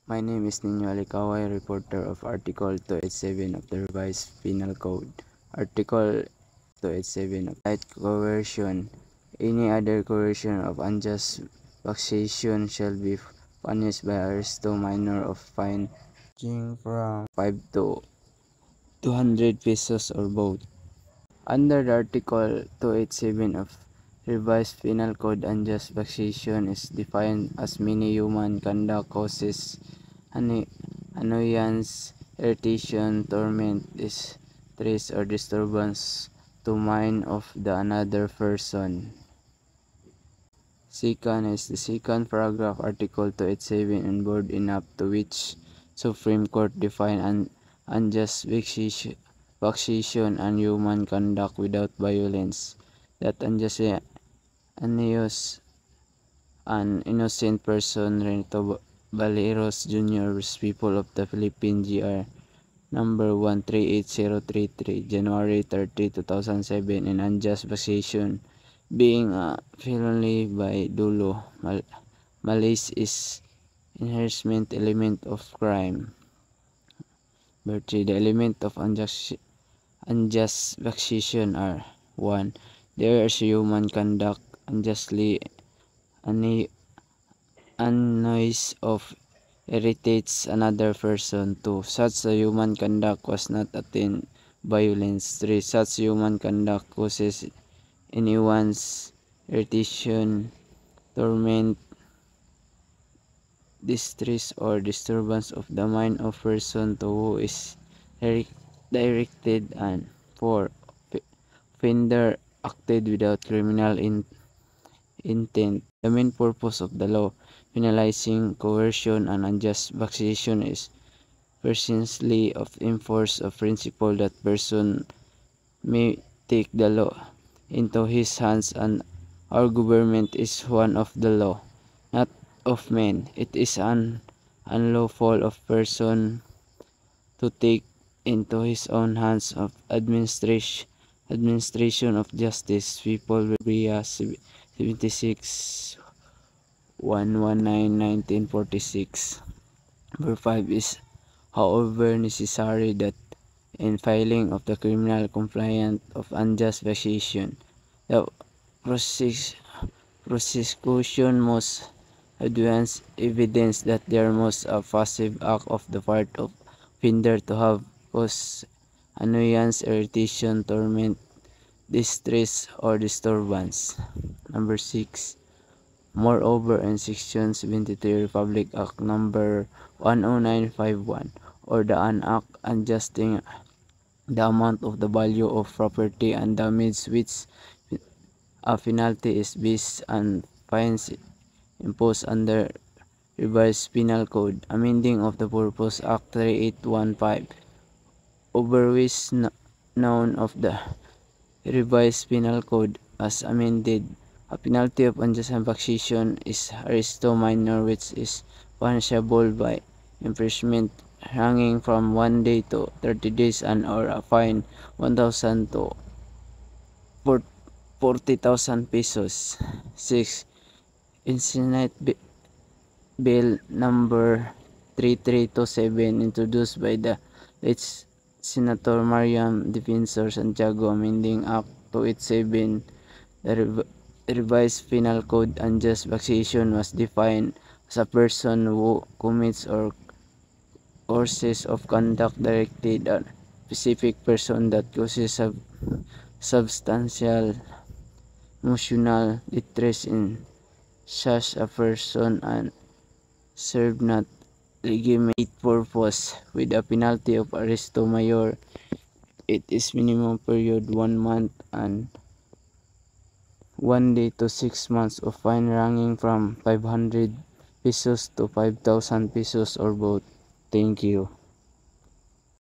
My name is Nino Alicaway, reporter of Article 287 of the Revised Penal Code. Article 287 of light coercion. Any other coercion of unjust vexation shall be punished by arresto minor of fine ranging from 5 to 200 pesos or both. Under the Article 287 of Revised Penal Code, unjust vexation is defined as many human conduct causes annoyance, irritation, torment, distress, or disturbance to mind of the another person. Second is the second paragraph, Article 287 and board enough to which Supreme Court define unjust vexation and human conduct without violence, that unjustly annoys an innocent person. Renato Baleros Jr. vs. People of the Philippines, GR number 138033, January 30, 2007, and unjust vexation being a felony by dolo. Malice is enhancement element of crime. Number 3. The element of unjust vexation are 1. There is human conduct unjustly annoys of irritates another person. 2. Such a human conduct was not attained violence. 3. Such human conduct causes anyone's irritation, torment, distress, or disturbance of the mind of person to who is directed. And 4. Offender acted without criminal intent. The main purpose of the law penalizing coercion and unjust vexation is precisely to enforce a principle that person may take the law into his hands, and our government is one of the law, not of men. It is unlawful of person to take into his own hands of administration of justice. People Bria 76 119 1946. Number 5 is however necessary that in filing of the criminal complaint of unjust vexation, the prosecution must advance evidence that there must a passive act of the part of offender to have caused annoyance, irritation, torment, distress, or disturbance. Number 6. Moreover, in Section 73 Republic Act Number 10951, or the Act adjusting the amount of the value of property and damage which a penalty is based on fines imposed under Revised Penal Code, amending of the Purpose Act 3815, otherwise known of the Revised Penal Code as amended. A penalty of unjust vexation is arresto minor, which is punishable by imprisonment ranging from 1 day to 30 days and or a fine 1,000 to 40,000 pesos. 6. Senate Bill number 3327, introduced by the late Senator Mariam Defensor Santiago, amending Act 287, the Revised Penal Code. Unjust vexation was defined as a person who commits or courses of conduct directed at a specific person that causes substantial emotional distress in such a person and serve not legitimate purpose with a penalty of arresto mayor. It is minimum period 1 month and 1 day to 6 months of fine ranging from 500 pesos to 5,000 pesos or both. Thank you.